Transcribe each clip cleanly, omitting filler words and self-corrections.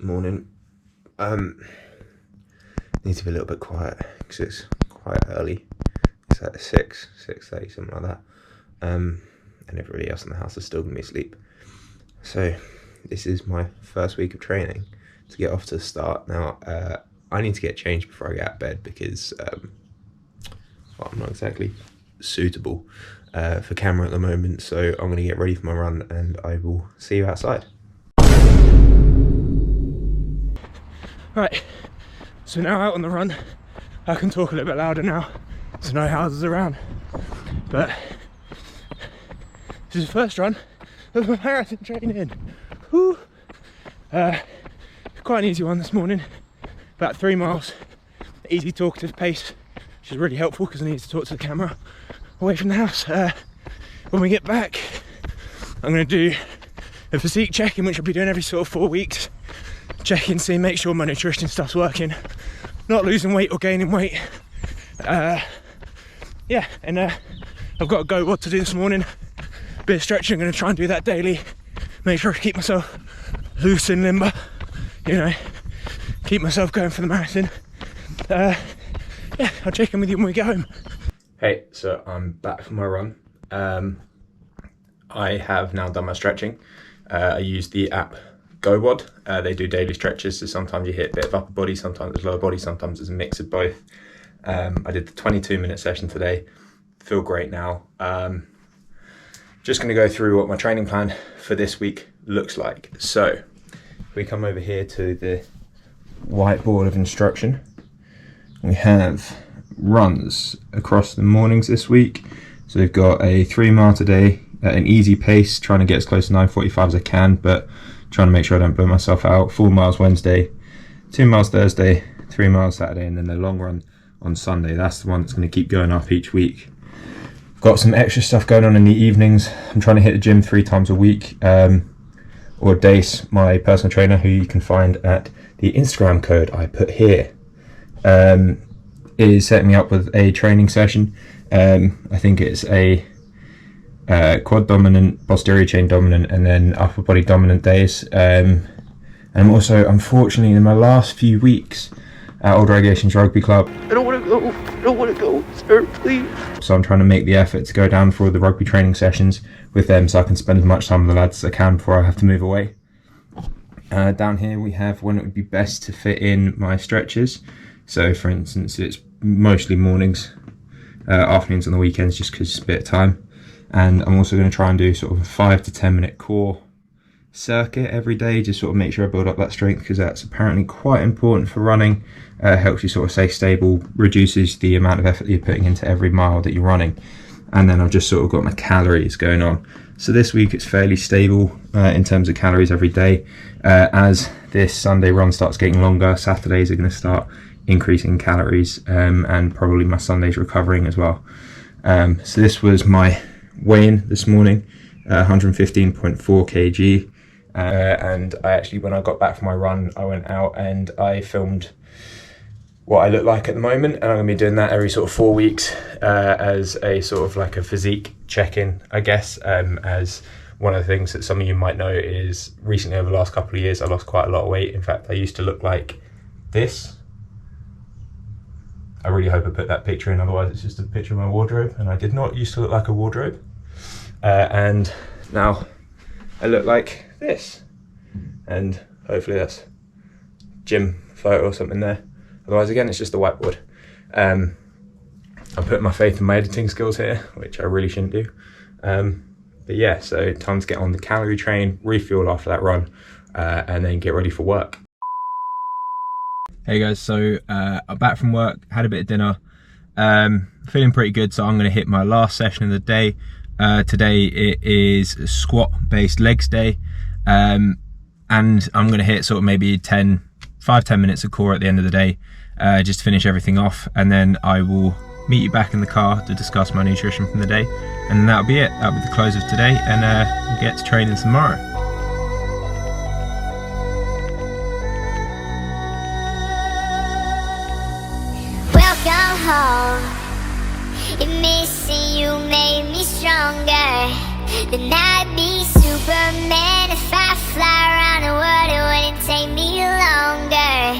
Morning. Need to be a little bit quiet because it's quite early. It's at 6:30, something like that. And everybody else in the house is still gonna be asleep. So this is my first week of training to get off to the start. Now I need to get changed before I get out of bed because well, I'm not exactly suitable for camera at the moment. So I'm gonna get ready for my run and I will see you outside. Right, so now out on the run, I can talk a little bit louder now. There's no houses around, but this is the first run of my marathon training. Whew. Quite an easy one this morning, about 3 miles, easy talkative pace, which is really helpful because I need to talk to the camera away from the house. When we get back, I'm going to do a physique check in which I'll be doing every sort of 4 weeks. Check in, see, make sure my nutrition stuff's working, not losing weight or gaining weight. Yeah, and I've got a go what to do this morning. Bit of stretching, I'm going to try and do that daily. Make sure I keep myself loose and limber, you know, keep myself going for the marathon. Yeah, I'll check in with you when we get home. Hey, so I'm back from my run. I have now done my stretching. I use the app GoWOD. They do daily stretches, so sometimes you hit a bit of upper body, sometimes it's lower body, sometimes it's a mix of both. I did the 22-minute session today. Feel great now. Just going to go through what my training plan for this week looks like. So we come over here to the whiteboard of instruction. We have runs across the mornings this week. So we've got a 3 mile today at an easy pace, trying to get as close to 9:45 as I can, but trying to make sure I don't burn myself out. 4 miles Wednesday, 2 miles Thursday, 3 miles Saturday, and then the long run on Sunday. That's the one that's going to keep going up each week. Got some extra stuff going on in the evenings. I'm trying to hit the gym 3 times a week. Or Dace, my personal trainer, who you can find at the Instagram code I put here, is setting me up with a training session. I think it's a quad dominant, posterior chain dominant, and then upper body dominant days. And I'm also, unfortunately, in my last few weeks at Old Regulations Rugby Club, I don't want to go, sir, please. So I'm trying to make the effort to go down for the rugby training sessions with them so I can spend as much time with the lads as I can before I have to move away. Down here we have when it would be best to fit in my stretches. So for instance, it's mostly mornings, afternoons on the weekends just because it's a bit of time. And I'm also going to try and do sort of a 5 to 10 minute core circuit every day, just sort of make sure I build up that strength because that's apparently quite important for running. Helps you sort of stay stable, reduces the amount of effort you're putting into every mile that you're running. And then I've just sort of got my calories going on. So this week it's fairly stable in terms of calories every day. As this Sunday run starts getting longer, Saturdays are going to start increasing calories, and probably my Sundays recovering as well. So this was my weigh-in this morning, 115.4 kg. And I actually, when I got back from my run, I went out and I filmed what I look like at the moment, and I'm going to be doing that every sort of 4 weeks as a sort of like a physique check-in, I guess. As one of the things that some of you might know is recently over the last couple of years I lost quite a lot of weight. In fact, I used to look like this. I really hope I put that picture in, otherwise it's just a picture of my wardrobe, and I did not used to look like a wardrobe. And now I look like this, and hopefully that's gym photo or something there. Otherwise, again, it's just a whiteboard. I'm putting my faith in my editing skills here, which I really shouldn't do. But yeah, so time to get on the calorie train, refuel after that run, and then get ready for work. Hey guys, so I'm back from work, had a bit of dinner, feeling pretty good, so I'm going to hit my last session of the day. Today it is squat-based legs day, and I'm going to hit sort of maybe 5-10 minutes of core at the end of the day, just to finish everything off, and then I will meet you back in the car to discuss my nutrition from the day, and that'll be it. That'll be the close of today, and we'll get to training tomorrow. Welcome home. Missing you made me stronger. then I'd be Superman. If I fly around the world, it wouldn't take me longer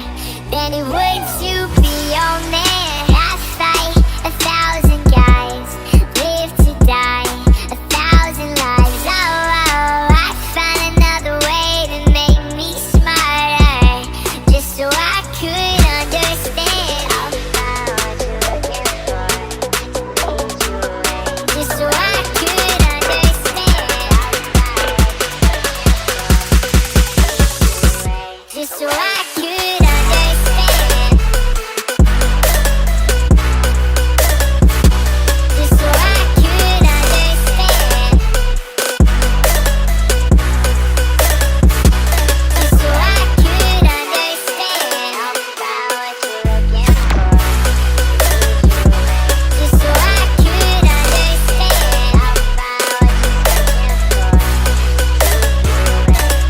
than it would to be your man. I fight 1,000 guys, live to die 1,000 lives. Oh, I find another way to make me smarter, just so I could understand. I'll find what you're looking for, just so I could understand. Just so I could understand. Just so I could understand. Just so I could understand. I'll find what you're looking for. Just so I could understand. I'll find what you're looking for.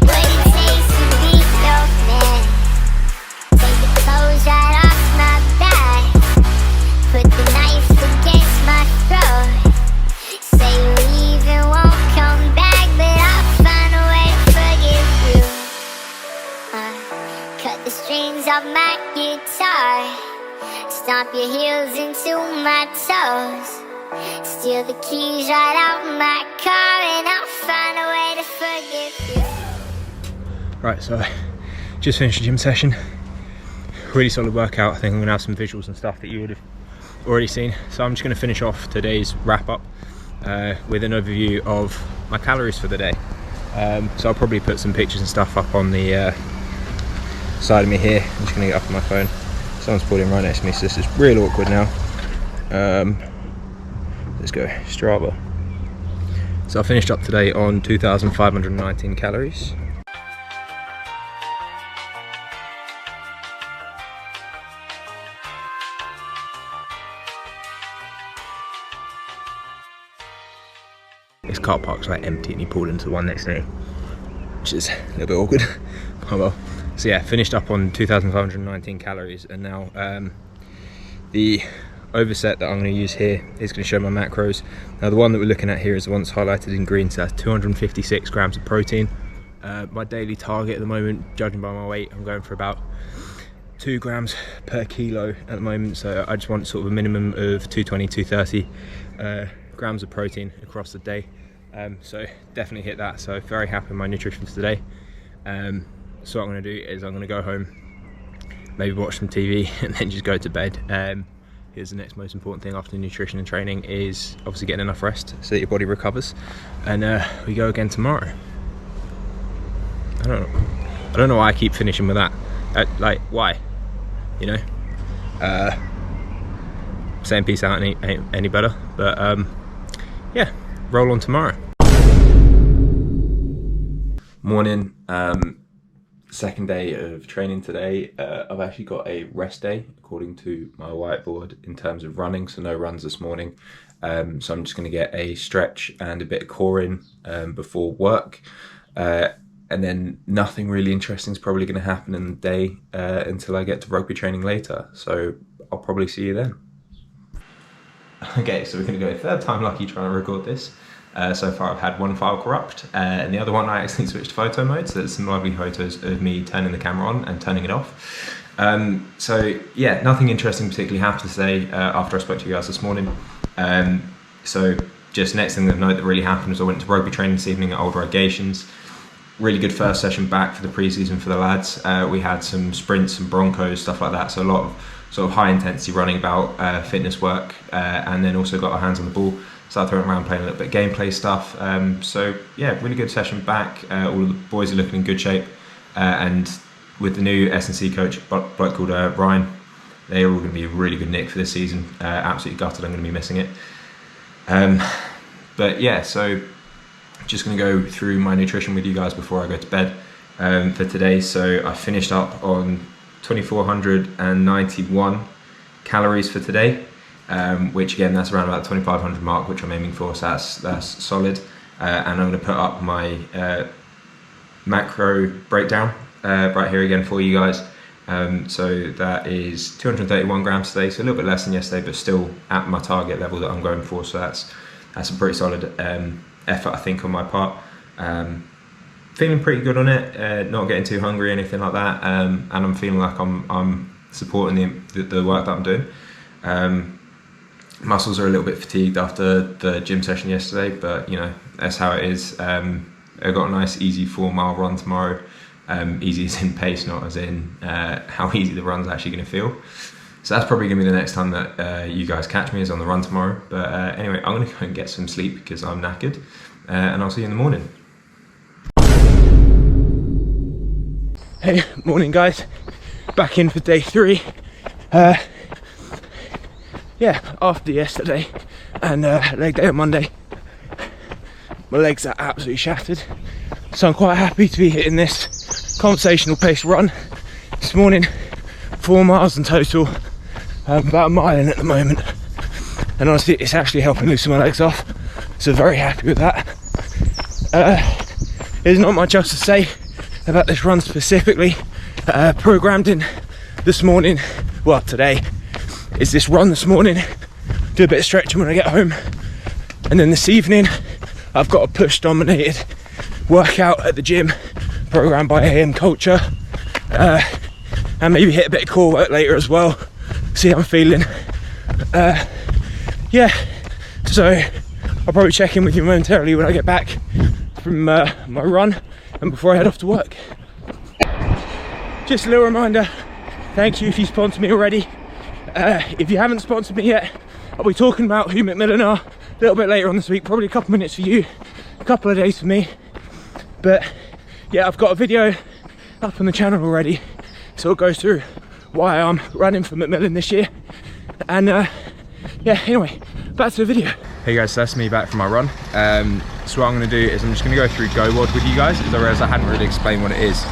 What it takes to be your man. Take the clothes right off my back, put the knife against my throat. Say you leave and won't come back, but I'll find a way to forgive you. Cut the strings off my guitar, stomp your heels into my toes, steal the keys right out my car, and I'll find a way to forgive you. Right, so just finished the gym session. Really solid workout. I think I'm gonna have some visuals and stuff that you would have already seen. So I'm just gonna finish off today's wrap up with an overview of my calories for the day. So I'll probably put some pictures and stuff up on the side of me here. I'm just gonna get up on my phone. Someone's pulled in right next to me, so this is real awkward now. Let's go Strava. So I finished up today on 2,519 calories. This car park's like empty and he pulled into the one next to me, which is a little bit awkward. Oh well. So yeah, finished up on 2,519 calories, and now the overset that I'm going to use here is going to show my macros. Now the one that we're looking at here is the one that's highlighted in green, so that's 256 grams of protein. My daily target at the moment, judging by my weight, I'm going for about 2 grams per kilo at the moment, so I just want sort of a minimum of 220, 230 grams of protein across the day. So definitely hit that, so very happy with my nutrition for today. So what I'm going to do is I'm going to go home, maybe watch some TV and then just go to bed. Here's the next most important thing after nutrition and training is obviously getting enough rest so that your body recovers, and we go again tomorrow. I don't know why I keep finishing with that. Like, why? You know? Saying peace out ain't any better, but yeah, roll on tomorrow. Morning. Second day of training today. I've actually got a rest day according to my whiteboard in terms of running, so no runs this morning. So I'm just going to get a stretch and a bit of core in before work, and then nothing really interesting is probably going to happen in the day until I get to rugby training later, so I'll probably see you then. Okay, so we're going to go third time lucky trying to record this. So far I've had one file corrupt, and the other one I accidentally switched to photo mode, so there's some lovely photos of me turning the camera on and turning it off. So yeah, nothing interesting particularly happened today after I spoke to you guys this morning. So just next thing of note that really happened was I went to rugby training this evening at Old Rogations. Really good first session back for the pre-season for the lads. We had some sprints, some broncos, stuff like that, so a lot of sort of high intensity running about, fitness work, and then also got our hands on the ball. Started throwing around, playing a little bit of gameplay stuff. So yeah, really good session back. All of the boys are looking in good shape, and with the new S&C coach, bloke called Ryan, they're all going to be a really good nick for this season. Absolutely gutted I'm going to be missing it. But yeah, so just going to go through my nutrition with you guys before I go to bed for today. So I finished up on 2,491 calories for today. Which again, that's around about the 2,500 mark, which I'm aiming for, so that's solid. And I'm going to put up my macro breakdown right here again for you guys. So that is 231 grams today, so a little bit less than yesterday, but still at my target level that I'm going for, so that's a pretty solid effort, I think, on my part. Feeling pretty good on it, not getting too hungry or anything like that, and I'm feeling like I'm supporting the work that I'm doing. Muscles are a little bit fatigued after the gym session yesterday, but you know, that's how it is. I've got a nice easy 4 mile run tomorrow. Easy as in pace, not as in how easy the run's actually going to feel. So that's probably going to be the next time that you guys catch me, is on the run tomorrow. But anyway, I'm going to go and get some sleep because I'm knackered, and I'll see you in the morning. Hey, morning guys, back in for day 3. Yeah, after yesterday and leg day on Monday, my legs are absolutely shattered, so I'm quite happy to be hitting this conversational pace run this morning. 4 miles in total, about a mile in at the moment, and honestly it's actually helping loosen my legs off, so very happy with that. There's not much else to say about this run specifically. Programmed in this morning, well today, is this run this morning, do a bit of stretching when I get home, and then this evening I've got a push dominated workout at the gym programmed by AM Culture, and maybe hit a bit of core work later as well, see how I'm feeling. Yeah, so I'll probably check in with you momentarily when I get back from my run and before I head off to work. Just a little reminder, thank you if you sponsored me already. If you haven't sponsored me yet, I'll be talking about who MacMillan are a little bit later on this week, probably a couple minutes for you, a couple of days for me. But yeah, I've got a video up on the channel already, so it goes through why I'm running for MacMillan this year. And yeah, anyway, back to the video. Hey guys, so that's me back from my run. So what I'm going to do is I'm just going to go through GoWOD with you guys, because I realised I hadn't really explained what it is.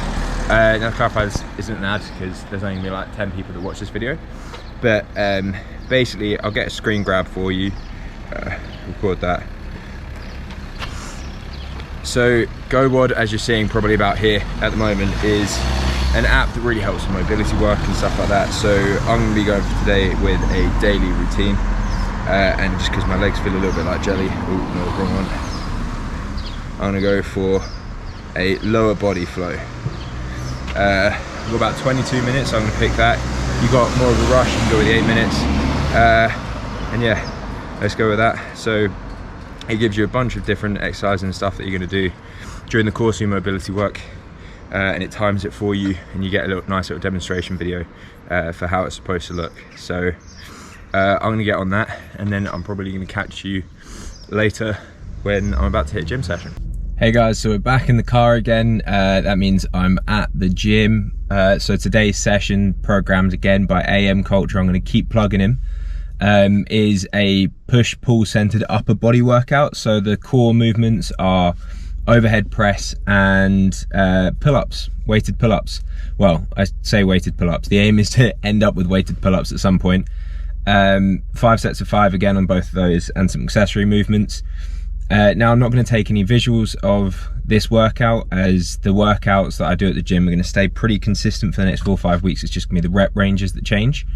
Now to clarify, this isn't an ad because there's only gonna be like 10 people that watch this video. But basically, I'll get a screen grab for you, record that. So GoWOD, as you're seeing probably about here at the moment, is an app that really helps with mobility work and stuff like that. So I'm going to be going for today with a daily routine, and just because my legs feel a little bit like jelly, oh no, wrong one. I'm going to go for a lower body flow. We've got about 22 minutes, so I'm going to pick that. You got more of a rush, you can go with the 8 minutes, and yeah, let's go with that. So it gives you a bunch of different exercises and stuff that you're going to do during the course of your mobility work, and it times it for you, and you get a nice little demonstration video for how it's supposed to look. So I'm going to get on that, and then I'm probably going to catch you later when I'm about to hit a gym session. Hey guys, so we're back in the car again. That means I'm at the gym. So today's session, programmed again by AM Culture, I'm going to keep plugging him, is a push-pull centered upper body workout. So the core movements are overhead press and pull-ups, weighted pull-ups. Well, I say weighted pull-ups. The aim is to end up with weighted pull-ups at some point. 5 sets of 5 again on both of those, and some accessory movements. Now I'm not going to take any visuals of this workout, as the workouts that I do at the gym are going to stay pretty consistent for the next 4 or 5 weeks. It's just going to be the rep ranges that change.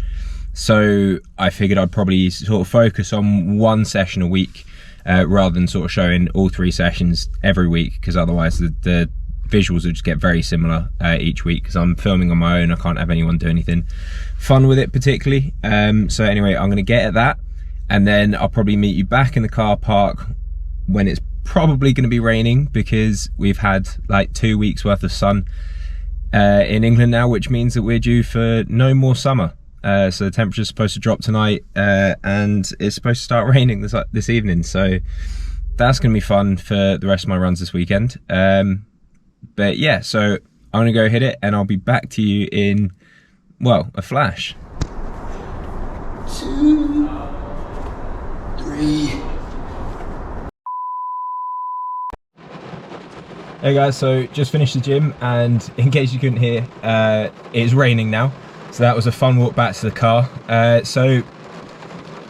So I figured I'd probably sort of focus on 1 session a week, rather than sort of showing all 3 sessions every week, because otherwise the visuals will just get very similar each week, because I'm filming on my own. I can't have anyone do anything fun with it particularly. So anyway, I'm going to get at that, and then I'll probably meet you back in the car park when it's probably going to be raining, because we've had like 2 weeks worth of sun in England now, which means that we're due for no more summer. So the temperature's supposed to drop tonight, and it's supposed to start raining this evening. So that's going to be fun for the rest of my runs this weekend. But yeah, so I'm going to go hit it, and I'll be back to you in, well, a flash. 2, 3. Hey guys, so just finished the gym, and in case you couldn't hear, it is raining now. So that was a fun walk back to the car. So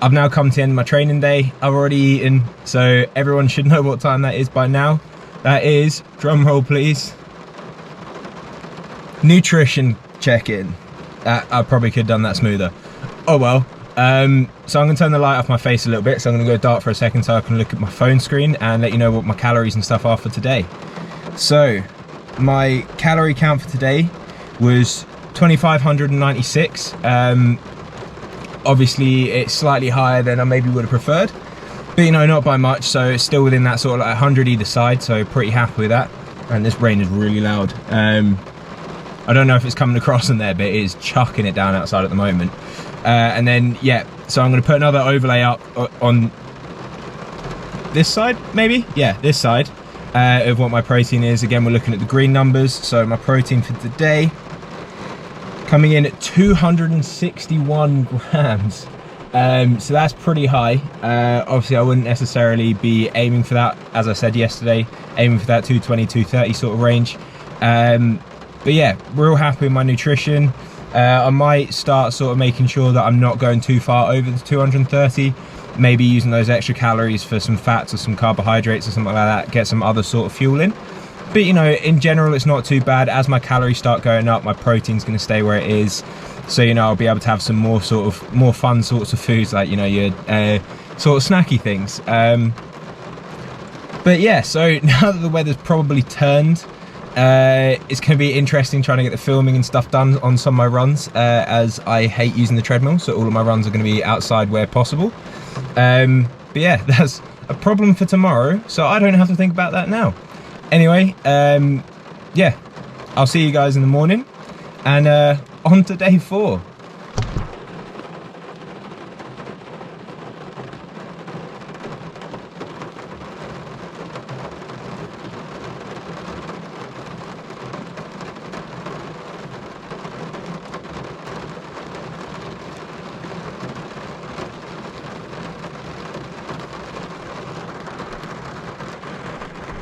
I've now come to the end of my training day. I've already eaten, so everyone should know what time that is by now. That is, drum roll please, nutrition check-in. I probably could have done that smoother. Oh well. So I'm going to turn the light off my face a little bit, so I'm going to go dark for a second so I can look at my phone screen and let you know what my calories and stuff are for today. So my calorie count for today was 2,596. Obviously it's slightly higher than I maybe would have preferred, but you know, not by much, so it's still within that sort of like 100 either side, so pretty happy with that. And this rain is really loud. I don't know if it's coming across in there, but it is chucking it down outside at the moment. And then, yeah, so I'm going to put another overlay up on this side, maybe? Yeah, this side, of what my protein is. Again, we're looking at the green numbers. So my protein for today, coming in at 261 grams. So that's pretty high. Obviously, I wouldn't necessarily be aiming for that, as I said yesterday, aiming for that 220, 230 sort of range. But yeah, real happy with my nutrition. I might start sort of making sure that I'm not going too far over the 230, maybe using those extra calories for some fats or some carbohydrates or something like that, get some other sort of fuel in. But you know, in general, it's not too bad. As my calories start going up, my protein's going to stay where it is. So, you know, I'll be able to have some more fun sorts of foods, like, you know, your sort of snacky things. But yeah, so now that the weather's probably turned, it's going to be interesting trying to get the filming and stuff done on some of my runs, as I hate using the treadmill, so all of my runs are going to be outside where possible. But yeah, that's a problem for tomorrow, so I don't have to think about that now. Anyway, yeah, I'll see you guys in the morning, and on to day 4.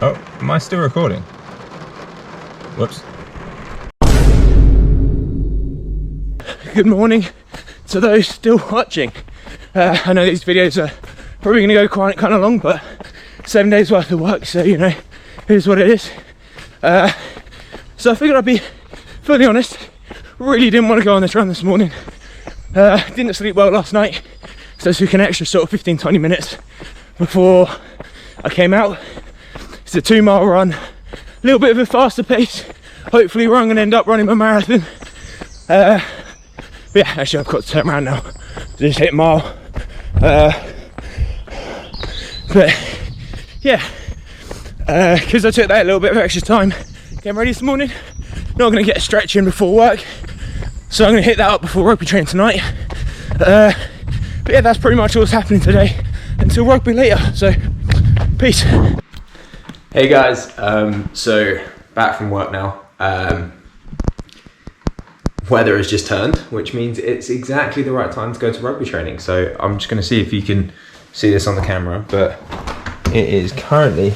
Oh, am I still recording? Whoops. Good morning to those still watching. I know these videos are probably going to go quite kind of long, but 7 days worth of work, so you know, here's what it is. So I figured I'd be fully honest, really didn't want to go on this run this morning. Didn't sleep well last night, so I took an extra sort of 15-20 minutes before I came out. It's a 2-mile run, a little bit of a faster pace, hopefully where I'm going to end up running my marathon. But yeah, actually I've got to turn around now, just hit a mile. But yeah, because I took that little bit of extra time getting ready this morning, not going to get a stretch in before work, so I'm going to hit that up before rugby training tonight. But yeah, that's pretty much all that's happening today until rugby later, so peace. Hey guys, so back from work now. Weather has just turned, which means it's exactly the right time to go to rugby training. So I'm just going to see if you can see this on the camera, but it is currently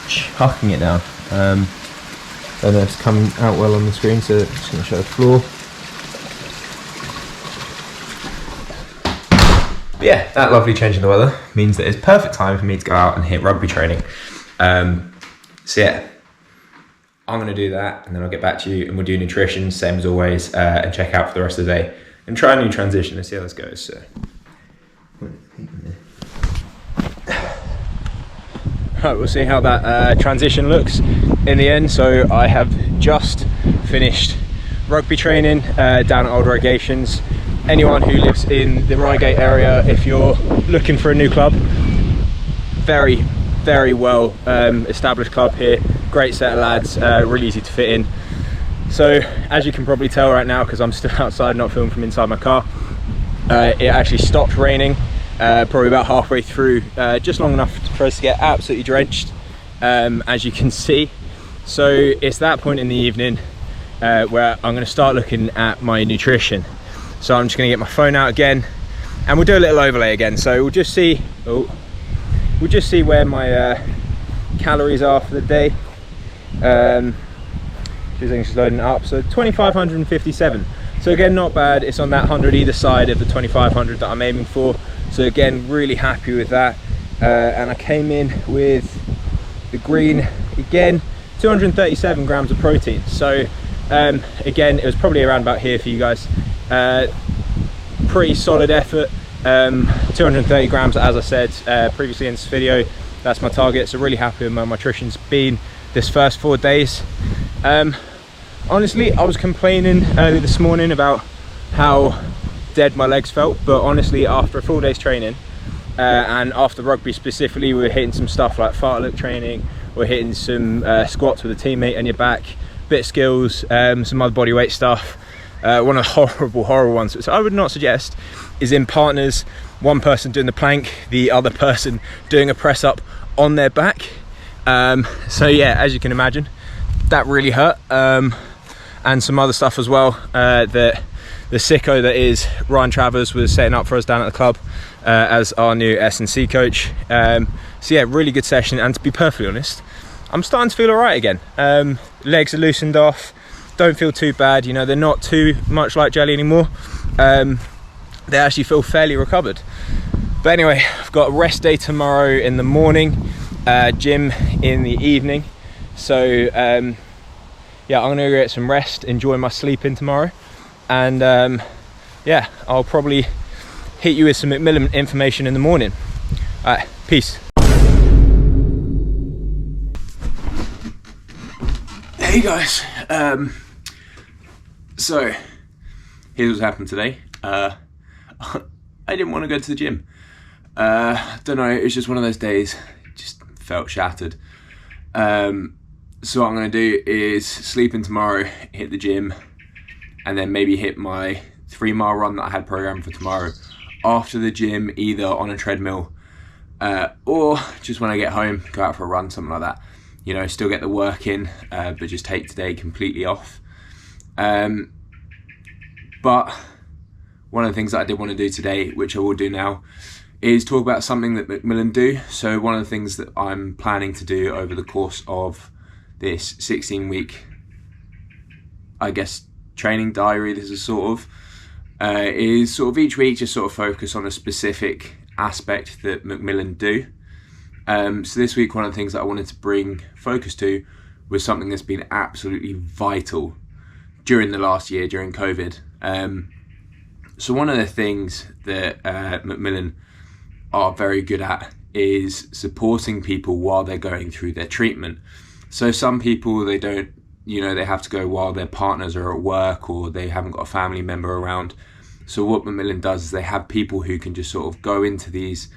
chucking it down. Don't know if it's coming out well on the screen, so I'm just going to show the floor. But yeah, that lovely change in the weather means that it's perfect time for me to go out and hit rugby training. So yeah, I'm going to do that, and then I'll get back to you, and we'll do nutrition, same as always, and check out for the rest of the day, and try a new transition and see how this goes. So, Right, we'll see how that transition looks in the end. So I have just finished rugby training down at Old Regations. Anyone who lives in the Reigate area, if you're looking for a new club, very well established club here, great set of lads, really easy to fit in. So as you can probably tell right now, because I'm still outside not filming from inside my car, it actually stopped raining probably about halfway through, just long enough for us to get absolutely drenched, as you can see. So it's that point in the evening where I'm going to start looking at my nutrition. So I'm just going to get my phone out again, and we'll do a little overlay again. So we'll just see where my calories are for the day. Just loading it up. So 2,557. So again, not bad. It's on that 100 either side of the 2,500 that I'm aiming for. So again, really happy with that. And I came in with the green again, 237 grams of protein. So again, it was probably around about here for you guys. pretty solid effort. 230 grams, as I said previously in this video. That's my target, so really happy with my nutrition's been this first 4 days. Honestly, I was complaining early this morning about how dead my legs felt, but honestly, after a full day's training and after rugby specifically, we were hitting some stuff like fartlek training, we're hitting some squats with a teammate on your back, bit of skills, some other body weight stuff. One of the horrible ones, which I would not suggest, is in partners, one person doing the plank, the other person doing a press up on their back. So yeah, as you can imagine, that really hurt. And some other stuff as well that the sicko that is Ryan Travers was setting up for us down at the club as our new S&C coach. So yeah, really good session, and to be perfectly honest, I'm starting to feel all right again. Legs are loosened off, don't feel too bad, you know, they're not too much like jelly anymore. They actually feel fairly recovered. But anyway, I've got a rest day tomorrow in the morning, gym in the evening. So yeah, I'm gonna go get some rest, enjoy my sleep in tomorrow, and yeah, I'll probably hit you with some MacMillan information in the morning. All right, peace. Hey guys, so here's what's happened today. I didn't want to go to the gym. Don't know, it was just one of those days, just felt shattered. So what I'm going to do is sleep in tomorrow, hit the gym, and then maybe hit my 3-mile run that I had programmed for tomorrow after the gym, either on a treadmill or just when I get home, go out for a run, something like that. You know, still get the work in, but just take today completely off. But one of the things that I did want to do today, which I will do now, is talk about something that MacMillan do. So one of the things that I'm planning to do over the course of this 16-week, I guess, training diary, this is sort of each week just sort of focus on a specific aspect that MacMillan do. So this week, one of the things that I wanted to bring focus to was something that's been absolutely vital during the last year, during COVID. So one of the things that MacMillan are very good at is supporting people while they're going through their treatment. So some people, they don't, you know, they have to go while their partners are at work or they haven't got a family member around. So what MacMillan does is they have people who can just sort of go into these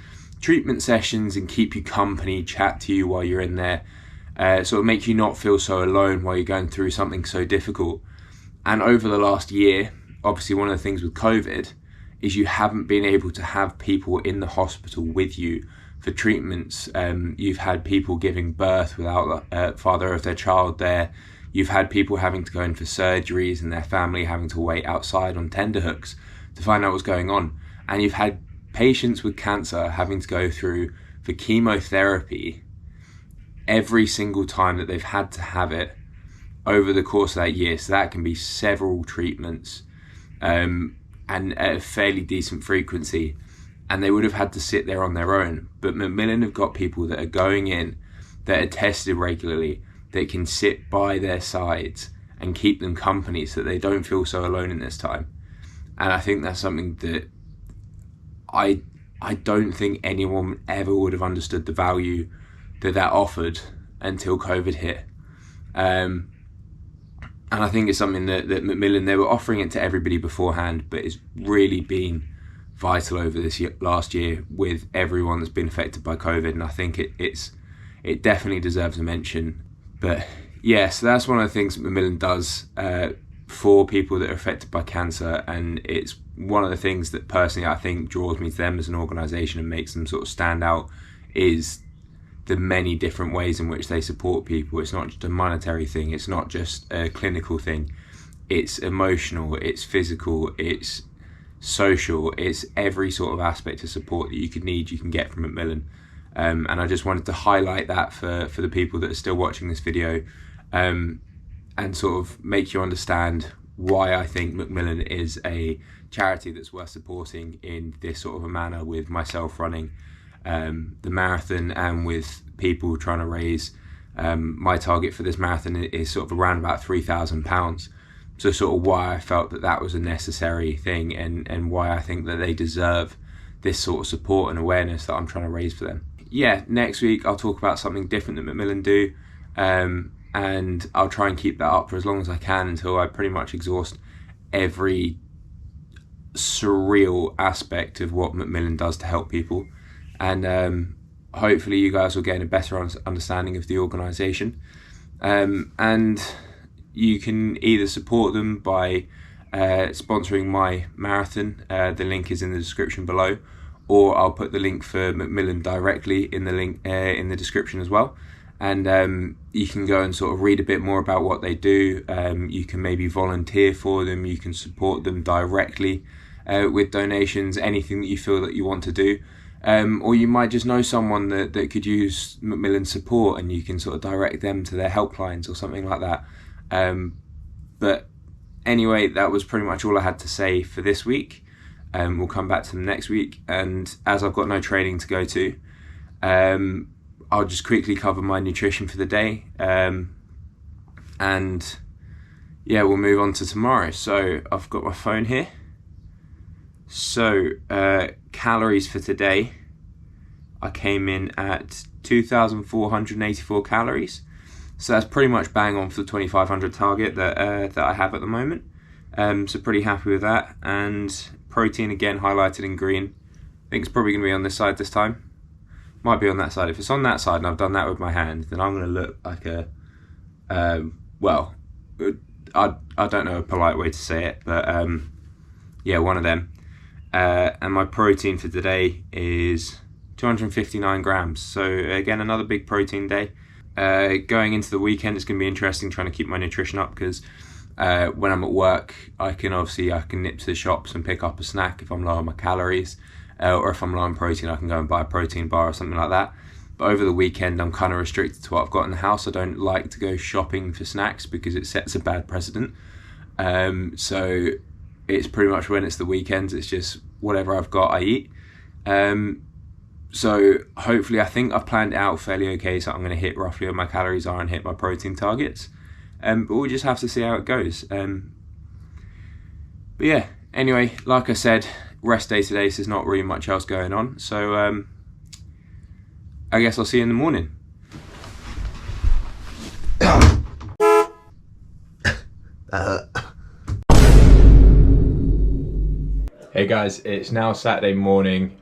treatment sessions and keep you company, chat to you while you're in there, sort of make you not feel so alone while you're going through something so difficult. And over the last year, obviously one of the things with COVID is you haven't been able to have people in the hospital with you for treatments. You've had people giving birth without a father of their child there. You've had people having to go in for surgeries and their family having to wait outside on tenterhooks to find out what's going on. And you've had patients with cancer having to go through for chemotherapy every single time that they've had to have it over the course of that year. So that can be several treatments and at a fairly decent frequency. And they would have had to sit there on their own. But MacMillan have got people that are going in, that are tested regularly, that can sit by their sides and keep them company so that they don't feel so alone in this time. And I think that's something that I don't think anyone ever would have understood the value that offered until COVID hit. And I think it's something that MacMillan, they were offering it to everybody beforehand, but it's really been vital over this last year with everyone that's been affected by COVID. And I think it definitely deserves a mention. But yeah, so that's one of the things that MacMillan does for people that are affected by cancer, and it's one of the things that personally I think draws me to them as an organisation and makes them sort of stand out is the many different ways in which they support people. It's not just a monetary thing, it's not just a clinical thing, it's emotional, it's physical, it's social, it's every sort of aspect of support that you could need, you can get from MacMillan. And I just wanted to highlight that for the people that are still watching this video, and sort of make you understand why I think MacMillan is a charity that's worth supporting in this sort of a manner, with myself running the marathon and with people trying to raise my target for this marathon is sort of around about £3,000. So sort of why I felt that that was a necessary thing, and why I think that they deserve this sort of support and awareness that I'm trying to raise for them. Yeah, next week I'll talk about something different that MacMillan do, and I'll try and keep that up for as long as I can until I pretty much exhaust every surreal aspect of what MacMillan does to help people. And hopefully you guys will gain a better understanding of the organisation. And you can either support them by sponsoring my marathon. The link is in the description below, or I'll put the link for MacMillan directly in the link in the description as well. And you can go and sort of read a bit more about what they do. You can maybe volunteer for them. You can support them directly with donations, anything that you feel that you want to do. Or you might just know someone that could use MacMillan support, and you can sort of direct them to their helplines or something like that. But anyway, that was pretty much all I had to say for this week. We'll come back to them next week, and as I've got no training to go to, I'll just quickly cover my nutrition for the day, and yeah, we'll move on to tomorrow. So I've got my phone here. So calories for today, I came in at 2,484 calories. So that's pretty much bang on for the 2,500 target that I have at the moment. So pretty happy with that. And protein again highlighted in green. I think it's probably going to be on this side this time. Might be on that side. If it's on that side and I've done that with my hand, then I'm going to look like a, well, I don't know a polite way to say it, but yeah, one of them. And my protein for today is 259 grams. So again, another big protein day. Going into the weekend, it's going to be interesting trying to keep my nutrition up, because when I'm at work, I can nip to the shops and pick up a snack if I'm low on my calories, or if I'm low on protein, I can go and buy a protein bar or something like that. But over the weekend, I'm kind of restricted to what I've got in the house. I don't like to go shopping for snacks because it sets a bad precedent. So it's pretty much when it's the weekends, it's just whatever I've got, I eat. So hopefully, I think I've planned it out fairly okay, so I'm going to hit roughly what my calories are and hit my protein targets. But we'll just have to see how it goes. But yeah, anyway, like I said, rest day today, so there's not really much else going on. So I guess I'll see you in the morning. Hey guys, it's now Saturday morning.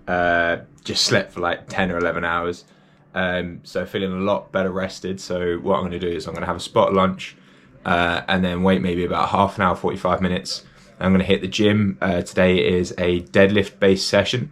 Just slept for like 10 or 11 hours. So feeling a lot better rested. So what I'm going to do is I'm going to have a spot lunch and then wait maybe about half an hour, 45 minutes. I'm going to hit the gym. Today is a deadlift based session.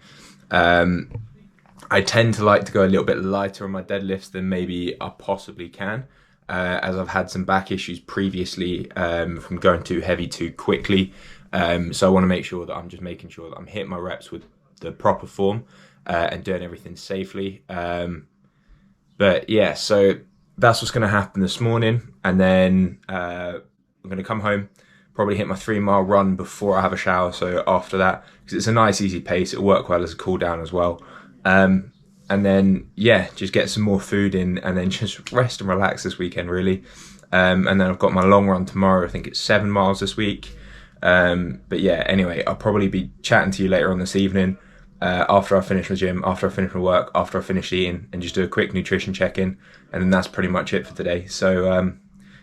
I tend to like to go a little bit lighter on my deadlifts than maybe I possibly can, as I've had some back issues previously from going too heavy too quickly. So I want to make sure that I'm just making sure that I'm hitting my reps with the proper form and doing everything safely. But yeah, so that's what's going to happen this morning. And then I'm going to come home, probably hit my 3-mile run before I have a shower. So after that, because it's a nice easy pace, it'll work well as a cool down as well. And then yeah, just get some more food in, and then just rest and relax this weekend really. And then I've got my long run tomorrow. I think it's 7 miles this week. But yeah, anyway, I'll probably be chatting to you later on this evening, after I finish the gym, after I finish my work, after I finish eating, and just do a quick nutrition check-in. And then that's pretty much it for today. So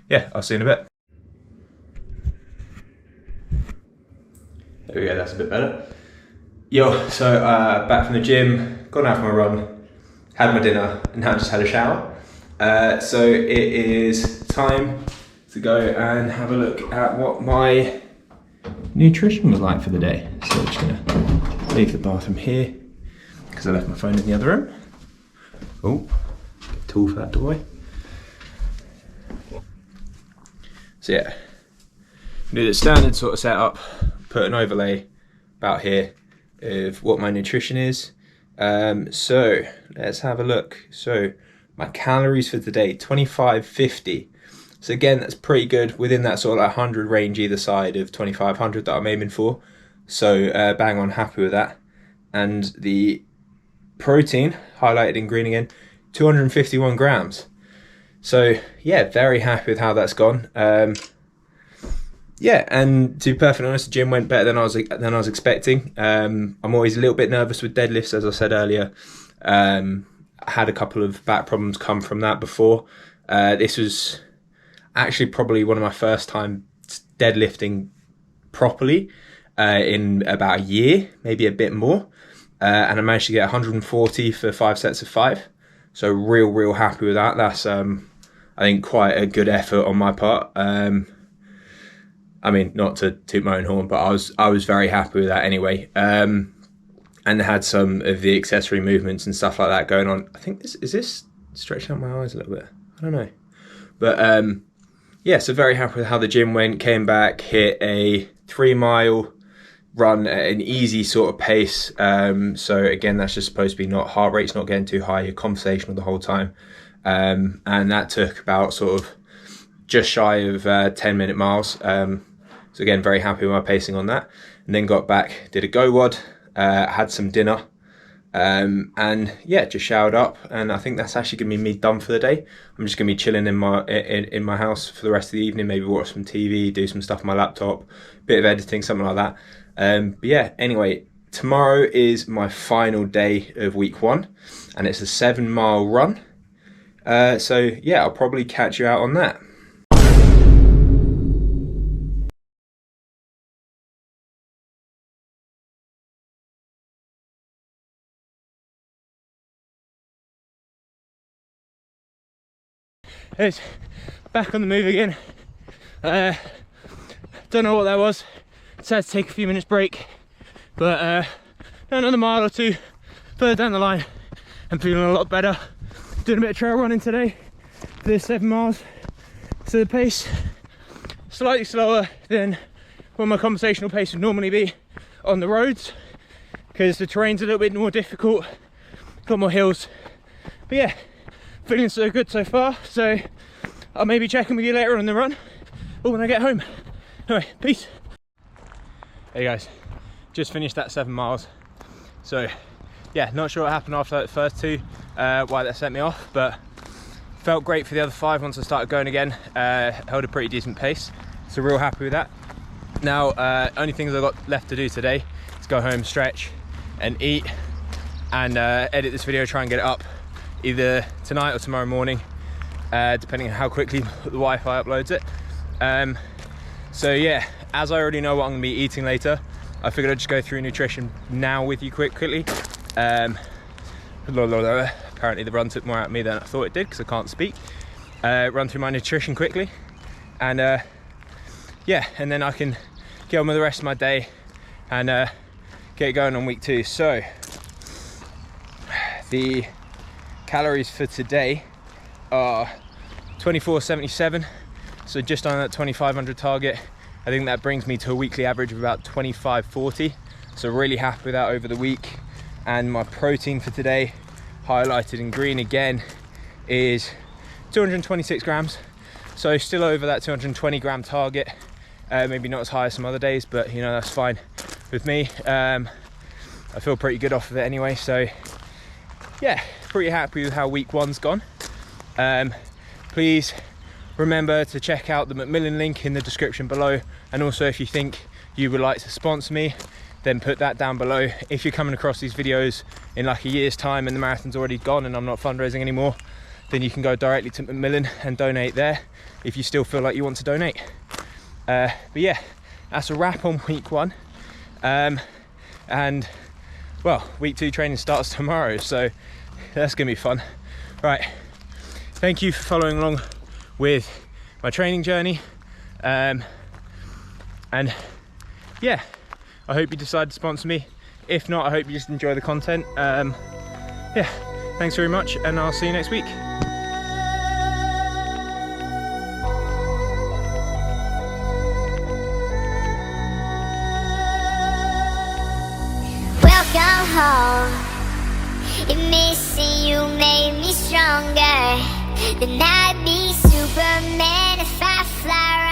yeah, I'll see you in a bit. There we go, that's a bit better. Yo, so back from the gym, gone out for my run, had my dinner, and now just had a shower. So it is time to go and have a look at what my nutrition was like for the day. So I'm just gonna leave the bathroom here because I left my phone in the other room. Oh, get a tool for that doorway. So yeah, do the standard sort of setup, put an overlay about here of what my nutrition is. So let's have a look. So my calories for today, 2550. So again, that's pretty good, within that sort of like 100 range either side of 2500 that I'm aiming for. So bang on, happy with that. And the protein, highlighted in green again, 251 grams. So yeah, very happy with how that's gone. Yeah, and to be perfectly honest, the gym went better than I was expecting. I'm always a little bit nervous with deadlifts, as I said earlier. I had a couple of back problems come from that before. This was actually probably one of my first time deadlifting properly in about a year, maybe a bit more. And I managed to get 140 for 5 sets of 5. So real happy with that. That's I think quite a good effort on my part. I mean, not to toot my own horn, but I was very happy with that anyway. And had some of the accessory movements and stuff like that going on. I think this stretching out my eyes a little bit. I don't know. But yeah, so very happy with how the gym went. Came back, hit a 3-mile run at an easy sort of pace. So again, that's just supposed to be not, heart rate's not getting too high, you're conversational the whole time. And that took about sort of just shy of 10-minute miles. So again, very happy with my pacing on that. And then got back, did a go wad, had some dinner, and yeah, just showered up. And I think that's actually gonna be me done for the day. I'm just gonna be chilling in my house for the rest of the evening, maybe watch some TV, do some stuff on my laptop, bit of editing, something like that. But yeah, anyway, tomorrow is my final day of week 1, and it's a 7-mile run. So yeah, I'll probably catch you out on that. It's back on the move again. Don't know what that was. Decided to take a few minutes break, but another mile or two further down the line, I'm feeling a lot better. Doing a bit of trail running today for this 7 miles. So the pace slightly slower than what my conversational pace would normally be on the roads, because the terrain's a little bit more difficult, got more hills. But yeah, feeling so good so far. So I'll maybe check in with you later on the run or when I get home. Anyway, peace. Hey guys, just finished that 7 miles. So yeah, not sure what happened after the first 2, why that sent me off, but felt great for the other 5 once I started going again. Held a pretty decent pace, so real happy with that. Now, only things I've got left to do today is go home, stretch and eat, and edit this video, try and get it up either tonight or tomorrow morning, depending on how quickly the Wi-Fi uploads it. So yeah, as I already know what I'm gonna be eating later, I figured I'd just go through nutrition now with you quickly. Apparently the run took more out of me than I thought it did, because I can't speak. Run through my nutrition quickly, and yeah, and then I can get on with the rest of my day and get going on week 2. So the calories for today are 2477, so just on that 2500 target. I think that brings me to a weekly average of about 2540, so really happy with that over the week. And my protein for today, highlighted in green again, is 226 grams, so still over that 220 gram target. Maybe not as high as some other days, but you know, that's fine with me. I feel pretty good off of it anyway, so yeah, pretty happy with how week 1's gone. Please remember to check out the MacMillan link in the description below, and also if you think you would like to sponsor me, then put that down below. If you're coming across these videos in like a year's time and the marathon's already gone and I'm not fundraising anymore, then you can go directly to MacMillan and donate there if you still feel like you want to donate. But yeah, that's a wrap on week 1. And well, week 2 training starts tomorrow, so that's gonna be fun. Right, thank you for following along with my training journey, and yeah, I hope you decide to sponsor me. If not, I hope you just enjoy the content. Yeah, thanks very much, and I'll see you next week. Welcome home. And missing you made me stronger. Then I'd be Superman if I fly